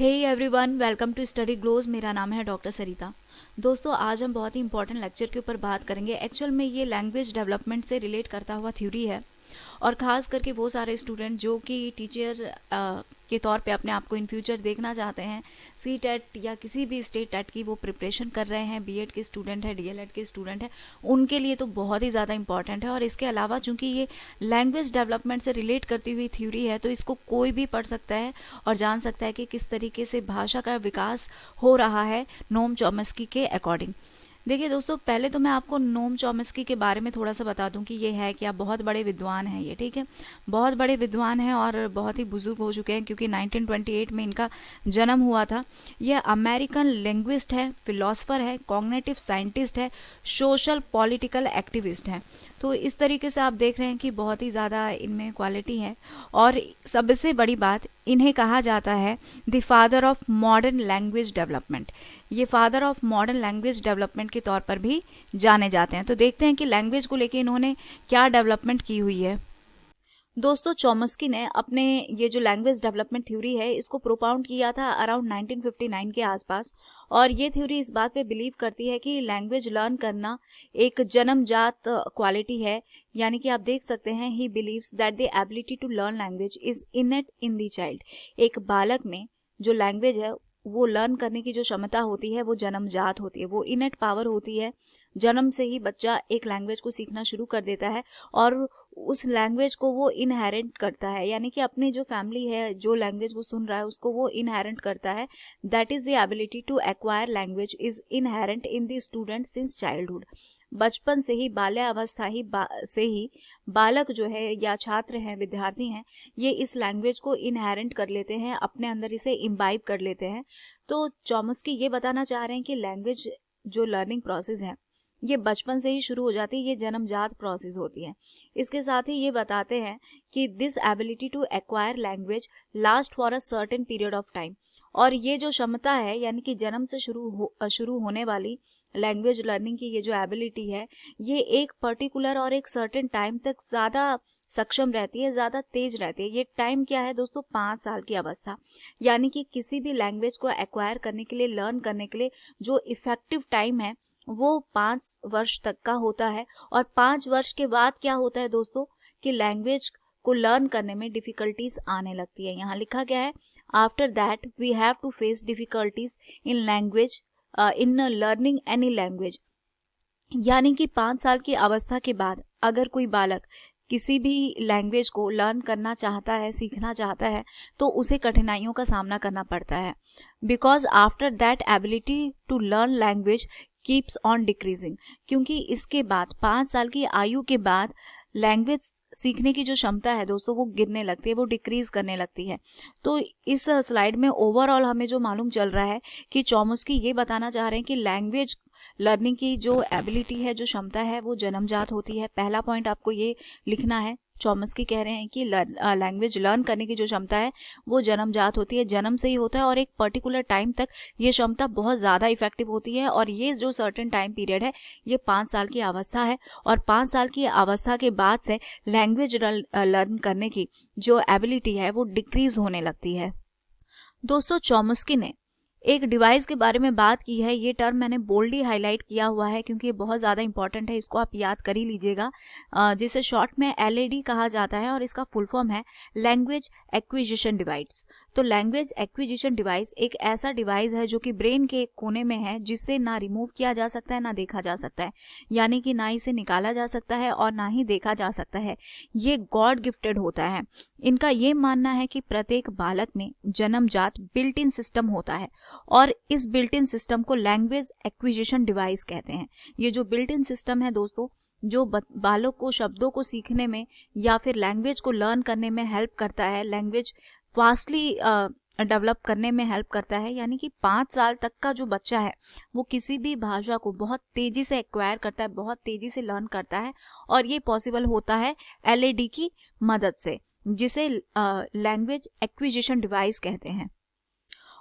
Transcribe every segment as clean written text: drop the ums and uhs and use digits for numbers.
Hey everyone, welcome to study glows. मेरा नाम है डॉक्टर सरिता। दोस्तों, आज हम बहुत ही इंपॉर्टेंट लेक्चर के ऊपर बात करेंगे। एक्चुअल में ये लैंग्वेज डेवलपमेंट से रिलेट करता हुआ थ्योरी है और ख़ास करके वो सारे स्टूडेंट जो कि टीचर के तौर पे अपने आप को इन फ्यूचर देखना चाहते हैं, सी टेट या किसी भी स्टेट टेट की वो प्रिपरेशन कर रहे हैं, बीएड के स्टूडेंट है, डीएलएड के स्टूडेंट है, उनके लिए तो बहुत ही ज़्यादा इंपॉर्टेंट है। और इसके अलावा चूंकि ये लैंग्वेज डेवलपमेंट से रिलेट करती हुई थ्योरी है, तो इसको कोई भी पढ़ सकता है और जान सकता है कि किस तरीके से भाषा का विकास हो रहा है नोम चॉम्स्की के अकॉर्डिंग। देखिए दोस्तों, पहले तो मैं आपको नोम चॉम्स्की के बारे में थोड़ा सा बता दूं कि ये है क्या। बहुत बड़े विद्वान हैं ये, ठीक है, बहुत बड़े विद्वान हैं और बहुत ही बुजुर्ग हो चुके हैं क्योंकि 1928 में इनका जन्म हुआ था। यह अमेरिकन लिंग्विस्ट है, फिलोसफर है, कॉग्निटिव साइंटिस्ट है, सोशल पॉलिटिकल एक्टिविस्ट है। तो इस तरीके से आप देख रहे हैं कि बहुत ही ज़्यादा इनमें क्वालिटी है। और सबसे बड़ी बात, इन्हें कहा जाता है the father of modern language development. ये father of modern language development के तौर पर भी जाने जाते हैं। तो देखते हैं कि लैंग्वेज को लेके इन्होंने क्या डेवलपमेंट की हुई है। दोस्तों, चॉम्स्की ने अपने ये जो लैंग्वेज डेवलपमेंट थ्योरी है इसको प्रोपाउंड किया था अराउंड 1959 के आसपास। और ये थ्योरी इस बात पे बिलीव करती है कि लैंग्वेज लर्न करना एक जन्मजात क्वालिटी है। यानी कि आप देख सकते हैं, he believes that the ability to learn language is innate in the child. एक बालक में जो लैंग्वेज है वो लर्न करने की जो क्षमता होती है वो जन्मजात होती है, वो इनेट पावर होती है। जन्म से ही बच्चा एक लैंग्वेज को सीखना शुरू कर देता है और उस लैंग्वेज को वो इनहेरेंट करता है। यानी कि अपनी जो फैमिली है, जो लैंग्वेज वो सुन रहा है, उसको वो इनहेरेंट करता है। That is the ability to acquire language is inherent in the student since childhood. बचपन से ही, बाल्यावस्था से ही बालक जो है या छात्र हैं, विद्यार्थी हैं, ये इस लैंग्वेज को इनहेरेंट कर लेते हैं, अपने अंदर इसे इम्बाइब कर लेते हैं। तो चॉम्स्की ये बताना चाह रहे हैं कि लैंग्वेज जो लर्निंग प्रोसेस है ये बचपन से ही शुरू हो जाती है, ये जन्मजात प्रोसेस होती है। इसके साथ ही ये बताते हैं कि this ability to acquire language last for a certain period of time. और ये जो क्षमता है, यानी कि जन्म से शुरू होने वाली लैंग्वेज लर्निंग की ये जो एबिलिटी है, ये एक पर्टिकुलर और एक सर्टेन टाइम तक ज़्यादा सक्षम रहती है, ज़्यादा तेज रहती है। ये टाइम क्या है दोस्तों? 5 साल की अवस्था। यानी कि किसी भी लैंग्वेज को एक्वायर करने के लिए, लर्न करने के लिए जो इफेक्टिव टाइम है वो 5 वर्ष तक का होता है। और 5 वर्ष के बाद क्या होता है दोस्तों कि लैंग्वेज को लर्न करने में डिफिकल्टीज आने लगती है। यहाँ लिखा गया है, after that we have to face difficulties in language in learning any language. यानी कि 5 साल की अवस्था के बाद अगर कोई बालक किसी भी लैंग्वेज को लर्न करना चाहता है, सीखना चाहता है, तो उसे कठिनाइयों का सामना करना पड़ता है। Because after that ability to learn language keeps on decreasing. क्योंकि इसके बाद 5 साल की आयु के बाद लैंग्वेज सीखने की जो क्षमता है दोस्तों वो गिरने लगती है, वो डिक्रीज करने लगती है। तो इस स्लाइड में ओवरऑल हमें जो मालूम चल रहा है कि चॉम्स्की ये बताना चाह रहे हैं कि लैंग्वेज लर्निंग की जो एबिलिटी है, जो क्षमता है, वो जन्मजात होती है। पहला पॉइंट आपको ये लिखना है। चॉम्स्की कह रहे हैं कि लैंग्वेज लर्न करने की जो क्षमता है वो जन्मजात होती है, जन्म से ही होता है और एक पर्टिकुलर टाइम तक ये क्षमता बहुत ज़्यादा इफेक्टिव होती है। और ये जो सर्टेन टाइम पीरियड है ये 5 साल की अवस्था है। और 5 साल की अवस्था के बाद से लैंग्वेज लर्न करने की जो एबिलिटी है वो डिक्रीज होने लगती है। दोस्तों, चॉम्स्की ने एक डिवाइस के बारे में बात की है। ये टर्म मैंने बोल्डली हाईलाइट किया हुआ है क्योंकि ये बहुत ज़्यादा इंपॉर्टेंट है, इसको आप याद कर ही लीजिएगा। जिसे शॉर्ट में एलएडी कहा जाता है और इसका फुल फॉर्म है लैंग्वेज एक्विजिशन डिवाइस। तो लैंग्वेज एक्विजिशन डिवाइस एक ऐसा डिवाइस है जो कि ब्रेन के एक कोने में है, जिससे ना रिमूव किया जा सकता है ना देखा जा सकता है। यानी कि ना इसे निकाला जा सकता है और ना ही देखा जा सकता है। ये गॉड गिफ्टेड होता है। इनका ये मानना है कि प्रत्येक बालक में जन्मजात बिल्ट इन सिस्टम होता है और इस बिल्ट इन सिस्टम को लैंग्वेज एक्विजिशन डिवाइस कहते हैं। ये जो बिल्ट इन सिस्टम है दोस्तों, जो बालक को शब्दों को सीखने में या फिर लैंग्वेज को लर्न करने में हेल्प करता है, लैंग्वेज फास्टली डेवलप करने में हेल्प करता है। यानी कि 5 साल तक का जो बच्चा है वो किसी भी भाषा को बहुत तेजी से एक्वायर करता है, बहुत तेजी से लर्न करता है। और ये पॉसिबल होता है एलएडी की मदद से, जिसे लैंग्वेज एक्विजिशन डिवाइस कहते हैं।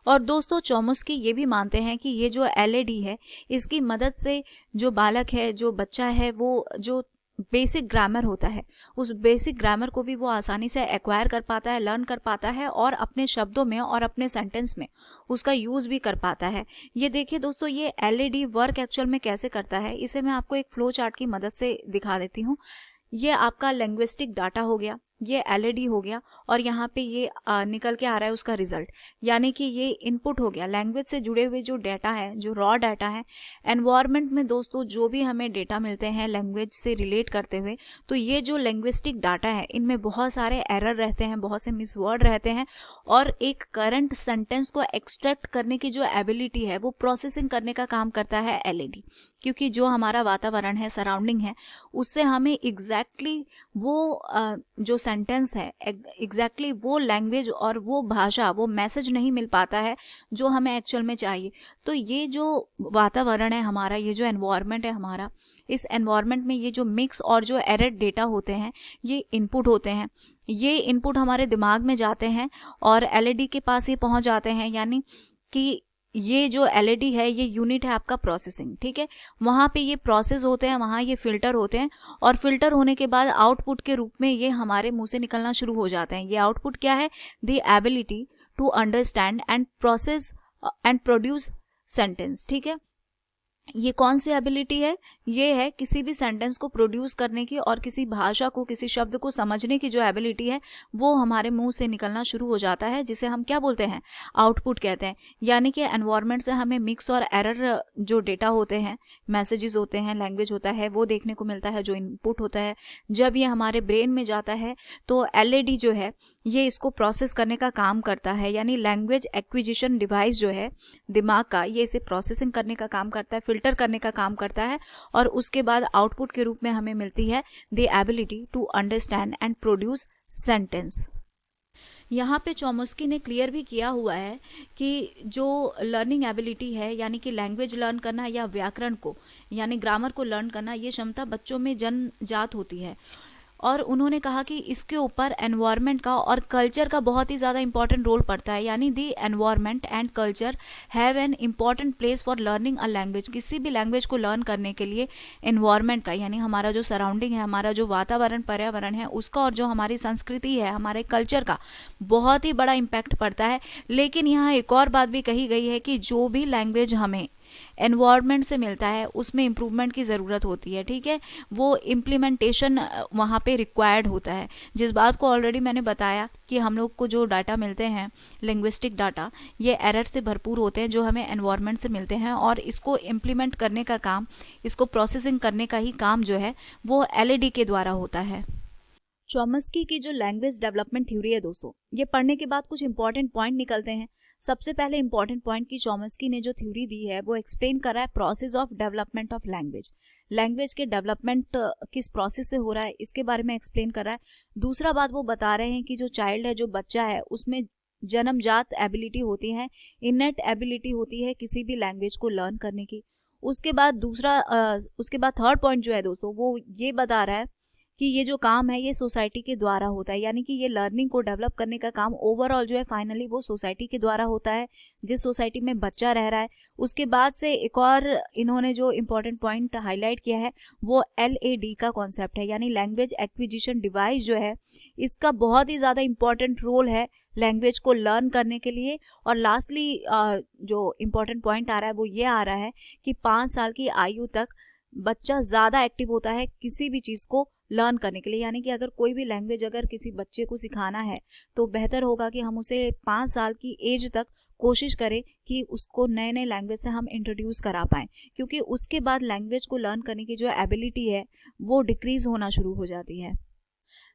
और दोस्तों, चॉम्स्की ये भी मानते हैं कि ये जो एलएडी है इसकी मदद से जो बालक है, जो बच्चा है, वो जो बेसिक ग्रामर होता है, उस बेसिक ग्रामर को भी वो आसानी से एक्वायर कर पाता है, लर्न कर पाता है और अपने शब्दों में और अपने सेंटेंस में उसका यूज़ भी कर पाता है। ये देखिए दोस्तों, ये एलईडी वर्क एक्चुअल में कैसे करता है, इसे मैं आपको एक फ्लो चार्ट की मदद से दिखा देती हूँ। ये आपका लिंग्विस्टिक डाटा हो गया, ये एलईडी हो गया, और यहाँ पे ये निकल के आ रहा है उसका रिजल्ट, यानी कि ये इनपुट हो गया। लैंग्वेज से जुड़े हुए जो डाटा है, जो रॉ डाटा है, एनवायरनमेंट में दोस्तों जो भी हमें डेटा मिलते हैं लैंग्वेज से रिलेट करते हुए, तो ये जो लिंग्विस्टिक डाटा है इनमें बहुत सारे एरर रहते हैं, बहुत से मिसवर्ड रहते हैं, और एक करंट सेंटेंस को एक्सट्रैक्ट करने की जो एबिलिटी है वो प्रोसेसिंग करने का काम करता है एलईडी। क्योंकि जो हमारा वातावरण है, सराउंडिंग है, उससे हमें एग्जैक्टली वो जो सेंटेंस है, एग्जैक्टली वो लैंग्वेज और वो भाषा, वो मैसेज नहीं मिल पाता है जो हमें एक्चुअल में चाहिए। तो ये जो वातावरण है हमारा, ये जो एनवायरनमेंट है हमारा, इस एनवायरनमेंट में ये जो मिक्स और जो एरर डेटा होते हैं ये इनपुट होते हैं। ये इनपुट हमारे दिमाग में जाते हैं और एलईडी के पास ये पहुंच जाते हैं, यानी कि ये जो एलईडी है ये यूनिट है आपका प्रोसेसिंग, ठीक है। वहाँ पे ये प्रोसेस होते हैं, वहाँ ये फिल्टर होते हैं, और फिल्टर होने के बाद आउटपुट के रूप में ये हमारे मुंह से निकलना शुरू हो जाते हैं। ये आउटपुट क्या है? The ability to understand and process and produce sentence, ठीक है। ये कौन सी एबिलिटी है? ये है किसी भी सेंटेंस को प्रोड्यूस करने की और किसी भाषा को, किसी शब्द को समझने की जो एबिलिटी है वो हमारे मुंह से निकलना शुरू हो जाता है, जिसे हम क्या बोलते हैं? आउटपुट कहते हैं। यानी कि एनवायरनमेंट से हमें मिक्स और एरर जो डेटा होते हैं, मैसेजेस होते हैं, लैंग्वेज होता है, वो देखने को मिलता है, जो इनपुट होता है। जब ये हमारे ब्रेन में जाता है तो एलईडी जो है ये इसको प्रोसेस करने का काम करता है, यानी लैंग्वेज एक्विजिशन डिवाइस जो है दिमाग का, ये इसे प्रोसेसिंग करने का काम करता है, फिल्टर करने का काम करता है, और उसके बाद आउटपुट के रूप में हमें मिलती है the ability to understand and produce sentence. यहाँ पे चॉम्स्की ने क्लियर भी किया हुआ है कि जो लर्निंग एबिलिटी है, यानी कि लैंग्वेज लर्न करना या व्याकरण को, यानी ग्रामर को लर्न करना, ये क्षमता बच्चों में जन्मजात होती है। और उन्होंने कहा कि इसके ऊपर एनवायरनमेंट का और कल्चर का बहुत ही ज़्यादा इंपॉर्टेंट रोल पड़ता है, यानी the environment and culture have an important place for learning a language. किसी भी लैंग्वेज को लर्न करने के लिए एनवायरनमेंट का, यानी हमारा जो सराउंडिंग है, हमारा जो वातावरण, पर्यावरण है, उसका और जो हमारी संस्कृति है, हमारे कल्चर का बहुत ही बड़ा इम्पैक्ट पड़ता है। लेकिन यहाँ एक और बात भी कही गई है कि जो भी लैंग्वेज हमें एनवायरनमेंट से मिलता है उसमें इम्प्रूवमेंट की ज़रूरत होती है, ठीक है। वो इम्प्लीमेंटेशन वहाँ पे रिक्वायर्ड होता है, जिस बात को ऑलरेडी मैंने बताया कि हम लोग को जो डाटा मिलते हैं लिंग्विस्टिक डाटा, ये एरर से भरपूर होते हैं जो हमें एनवायरनमेंट से मिलते हैं, और इसको इम्प्लीमेंट करने का काम, इसको प्रोसेसिंग करने का ही काम जो है वो एलईडी के द्वारा होता है। चॉम्स्की की जो लैंग्वेज डेवलपमेंट थ्योरी है दोस्तों, ये पढ़ने के बाद कुछ इंपॉर्टेंट पॉइंट निकलते हैं। सबसे पहले इंपॉर्टेंट पॉइंट की चॉम्स्की ने जो थ्योरी दी है वो एक्सप्लेन कर रहा है process of development of language. Language के डेवलपमेंट किस प्रोसेस से हो रहा है इसके बारे में एक्सप्लेन कर रहा है। दूसरा बात वो बता रहे हैं कि जो चाइल्ड है, जो बच्चा है, उसमें जन्मजात एबिलिटी होती है, इननेट एबिलिटी होती है किसी भी लैंग्वेज को लर्न करने की। उसके बाद उसके बाद थर्ड पॉइंट जो है दोस्तों वो ये बता रहा है कि ये जो काम है ये सोसाइटी के द्वारा होता है, यानी कि ये लर्निंग को डेवलप करने का काम ओवरऑल जो है फाइनली वो सोसाइटी के द्वारा होता है, जिस सोसाइटी में बच्चा रह रहा है। उसके बाद से एक और इन्होंने जो इम्पोर्टेंट पॉइंट हाईलाइट किया है वो LAD का कॉन्सेप्ट है, यानी लैंग्वेज एक्विजिशन डिवाइस जो है, इसका बहुत ही ज़्यादा इम्पोर्टेंट रोल है लैंग्वेज को लर्न करने के लिए। और लास्टली जो इम्पोर्टेंट पॉइंट आ रहा है वो ये आ रहा है कि 5 साल की आयु तक बच्चा ज़्यादा एक्टिव होता है किसी भी चीज़ को लर्न करने के लिए, यानी कि अगर कोई भी लैंग्वेज अगर किसी बच्चे को सिखाना है तो बेहतर होगा कि हम उसे 5 साल की एज तक कोशिश करें कि उसको नए नए लैंग्वेज से हम इंट्रोड्यूस करा पाएँ, क्योंकि उसके बाद लैंग्वेज को लर्न करने की जो एबिलिटी है वो डिक्रीज होना शुरू हो जाती है।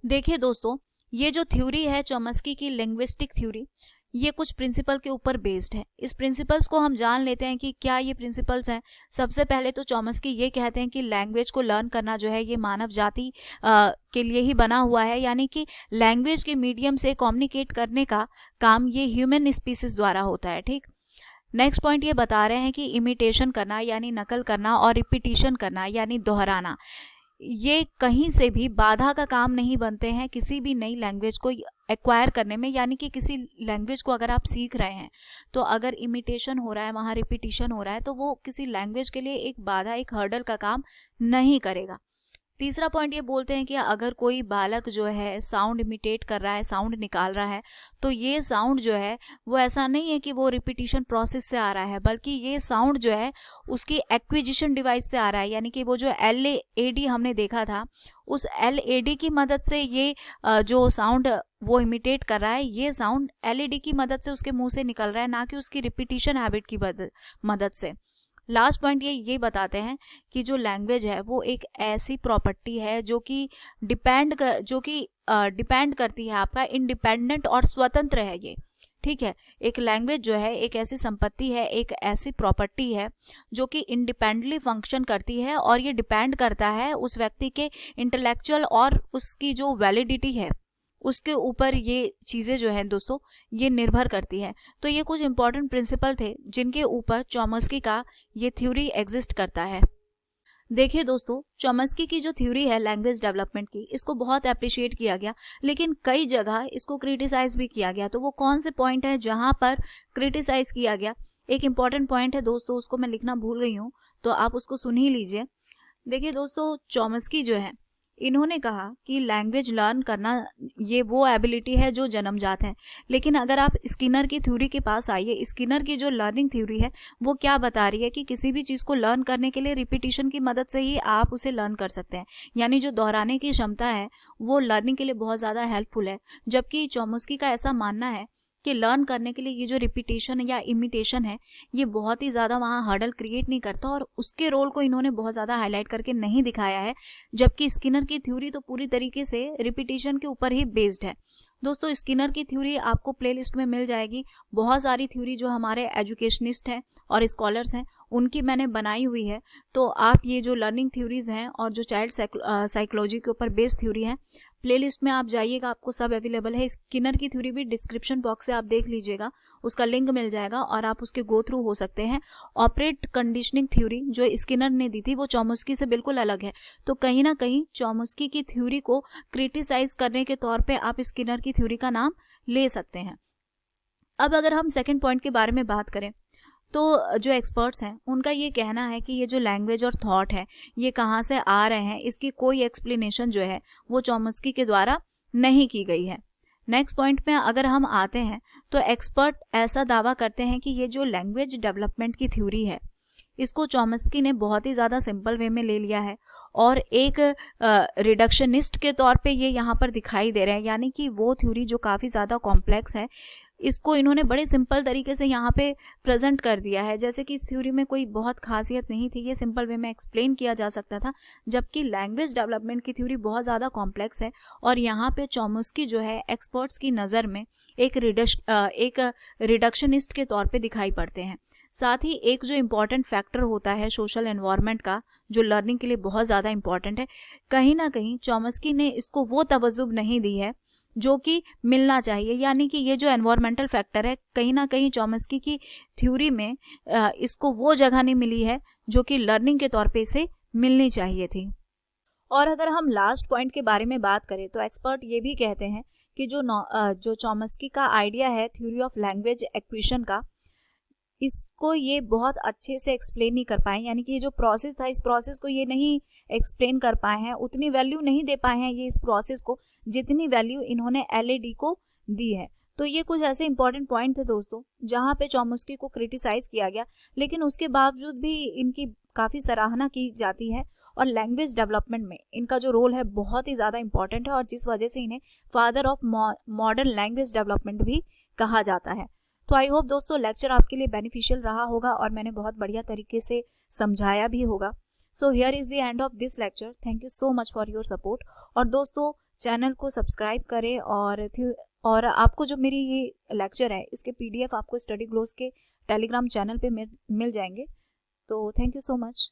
देखिए दोस्तों, ये जो थ्योरी है चॉम्स्की की लिंग्विस्टिक थ्योरी, ये कुछ प्रिंसिपल के ऊपर बेस्ड है। इस प्रिंसिपल्स को हम जान लेते हैं कि क्या ये प्रिंसिपल्स हैं। सबसे पहले तो चॉम्स्की ये कहते हैं कि लैंग्वेज को लर्न करना जो है ये मानव जाति के लिए ही बना हुआ है, यानी कि लैंग्वेज के मीडियम से कम्युनिकेट करने का काम ये ह्यूमन स्पीसीज द्वारा होता है, ठीक। नेक्स्ट पॉइंट ये बता रहे हैं कि इमिटेशन करना यानी नकल करना और रिपीटिशन करना यानी दोहराना, ये कहीं से भी बाधा का काम नहीं बनते हैं किसी भी नई लैंग्वेज को एक्वायर करने में। यानी कि किसी लैंग्वेज को अगर आप सीख रहे हैं तो अगर इमिटेशन हो रहा है, वहाँ रिपीटिशन हो रहा है, तो वो किसी लैंग्वेज के लिए एक बाधा, एक हर्डल का काम नहीं करेगा। तीसरा पॉइंट ये बोलते हैं कि अगर कोई बालक जो है साउंड इमिटेट कर रहा है, साउंड निकाल रहा है, तो ये साउंड जो है वो ऐसा नहीं है कि वो रिपीटिशन प्रोसेस से आ रहा है, बल्कि ये साउंड जो है उसकी एक्विजिशन डिवाइस से आ रहा है। यानी कि वो जो LAD हमने देखा था, उस LAD की मदद से ये जो साउंड वो इमिटेट कर रहा है, ये साउंड LED की मदद से उसके मुंह से निकल रहा है, ना कि उसकी रिपीटिशन हैबिट की मदद से। लास्ट पॉइंट ये बताते हैं कि जो लैंग्वेज है वो एक ऐसी प्रॉपर्टी है जो कि डिपेंड करती है, आपका इंडिपेंडेंट और स्वतंत्र है ये, ठीक है। एक लैंग्वेज जो है एक ऐसी संपत्ति है, एक ऐसी प्रॉपर्टी है जो कि इंडिपेंडेंटली फंक्शन करती है, और ये डिपेंड करता है उस व्यक्ति के इंटेलेक्चुअल और उसकी जो वैलिडिटी है उसके ऊपर ये चीज़ें जो है दोस्तों ये निर्भर करती है। तो ये कुछ इंपॉर्टेंट प्रिंसिपल थे जिनके ऊपर चॉम्स्की का ये थ्योरी एग्जिस्ट करता है। देखिए दोस्तों, चॉम्स्की की जो थ्योरी है लैंग्वेज डेवलपमेंट की, इसको बहुत अप्रिशिएट किया गया, लेकिन कई जगह इसको क्रिटिसाइज भी किया गया। तो वो कौन से पॉइंट है जहां पर क्रिटिसाइज किया गया? एक इंपॉर्टेंट पॉइंट है दोस्तों, उसको मैं लिखना भूल गई हूँ, तो आप उसको सुन ही लीजिए। देखिए दोस्तों, चॉम्स्की जो है इन्होंने कहा कि लैंग्वेज लर्न करना ये वो एबिलिटी है जो जन्मजात है। लेकिन अगर आप स्किनर की थ्योरी के पास आइए, स्किनर की जो लर्निंग थ्योरी है वो क्या बता रही है कि किसी भी चीज़ को लर्न करने के लिए रिपीटिशन की मदद से ही आप उसे लर्न कर सकते हैं। यानी जो दोहराने की क्षमता है वो लर्निंग के लिए बहुत ज़्यादा हेल्पफुल है। जबकि चॉम्स्की का ऐसा मानना है कि लर्न करने के लिए ये जो रिपीटेशन या इमिटेशन है ये बहुत ही ज़्यादा वहाँ हर्डल क्रिएट नहीं करता, और उसके रोल को इन्होंने बहुत ज़्यादा हाईलाइट करके नहीं दिखाया है। जबकि स्किनर की थ्योरी तो पूरी तरीके से रिपीटेशन के ऊपर ही बेस्ड है। दोस्तों, स्किनर की थ्योरी आपको प्लेलिस्ट में मिल जाएगी। बहुत सारी थ्योरी जो हमारे एजुकेशनिस्ट हैं और स्कॉलर्स हैं उनकी मैंने बनाई हुई है। तो आप ये जो लर्निंग थ्योरीज हैं और जो चाइल्ड साइकोलॉजी के ऊपर बेस्ड थ्योरी है, प्लेलिस्ट में आप जाइएगा, आपको सब अवेलेबल है। स्किनर की थ्योरी भी डिस्क्रिप्शन बॉक्स से आप देख लीजिएगा, उसका लिंक मिल जाएगा और आप उसके गो थ्रू हो सकते हैं। ऑपरेट कंडीशनिंग थ्योरी जो स्किनर ने दी थी वो चॉम्स्की से बिल्कुल अलग है। तो कहीं ना कहीं चॉम्स्की की थ्योरी को क्रिटिसाइज करने के तौर पे आप स्किनर की थ्योरी का नाम ले सकते हैं। अब अगर हम सेकंड पॉइंट के बारे में बात करें, तो जो एक्सपर्ट्स हैं उनका ये कहना है कि ये जो लैंग्वेज और थॉट है ये कहाँ से आ रहे हैं, इसकी कोई एक्सप्लेनेशन जो है वो चॉम्स्की के द्वारा नहीं की गई है। नेक्स्ट पॉइंट में अगर हम आते हैं तो एक्सपर्ट ऐसा दावा करते हैं कि ये जो लैंग्वेज डेवलपमेंट की थ्योरी है इसको चॉम्स्की ने बहुत ही ज़्यादा सिंपल वे में ले लिया है और एक रिडक्शनिस्ट के तौर पे ये यहाँ पर दिखाई दे रहे हैं। यानी कि वो थ्योरी जो काफ़ी ज़्यादा कॉम्प्लेक्स है इसको इन्होंने बड़े सिंपल तरीके से यहाँ पे प्रेजेंट कर दिया है, जैसे कि इस थ्योरी में कोई बहुत खासियत नहीं थी, ये सिंपल वे में एक्सप्लेन किया जा सकता था। जबकि लैंग्वेज डेवलपमेंट की थ्योरी बहुत ज़्यादा कॉम्प्लेक्स है और यहाँ पे चॉम्स्की जो है एक्सपर्ट्स की नज़र में एक रिडक्शनिस्ट के तौर पे दिखाई पड़ते हैं। साथ ही एक जो इम्पॉर्टेंट फैक्टर होता है सोशल एनवायरनमेंट का, जो लर्निंग के लिए बहुत ज़्यादा इम्पॉर्टेंट है, कहीं ना कहीं चॉम्स्की ने इसको वो तवज्जो नहीं दी है जो कि मिलना चाहिए। यानी कि ये जो एनवायरमेंटल फैक्टर है कहीं ना कहीं चॉम्स्की की थ्योरी में इसको वो जगह नहीं मिली है जो कि लर्निंग के तौर पे इसे मिलनी चाहिए थी। और अगर हम लास्ट पॉइंट के बारे में बात करें तो एक्सपर्ट ये भी कहते हैं कि जो चॉम्स्की का आइडिया है थ्योरी ऑफ लैंग्वेज एक्विजिशन का, इसको ये बहुत अच्छे से एक्सप्लेन नहीं कर पाए। यानी कि ये जो प्रोसेस था इस प्रोसेस को ये नहीं एक्सप्लेन कर पाए हैं, उतनी वैल्यू नहीं दे पाए हैं ये इस प्रोसेस को जितनी वैल्यू इन्होंने LAD को दी है। तो ये कुछ ऐसे इंपॉर्टेंट पॉइंट थे दोस्तों जहाँ पे चॉम्स्की को क्रिटिसाइज किया गया, लेकिन उसके बावजूद भी इनकी काफ़ी सराहना की जाती है और लैंग्वेज डेवलपमेंट में इनका जो रोल है बहुत ही ज़्यादा इंपॉर्टेंट है और जिस वजह से इन्हें father of modern language development भी कहा जाता है। तो आई होप दोस्तों लेक्चर आपके लिए बेनिफिशियल रहा होगा और मैंने बहुत बढ़िया तरीके से समझाया भी होगा। So here is the end of this lecture. Thank you so much for your support. और दोस्तों चैनल को सब्सक्राइब करें और आपको जो मेरी ये लेक्चर है इसके PDF आपको स्टडी ग्लोस के टेलीग्राम चैनल पे मिल जाएंगे। तो थैंक यू सो मच।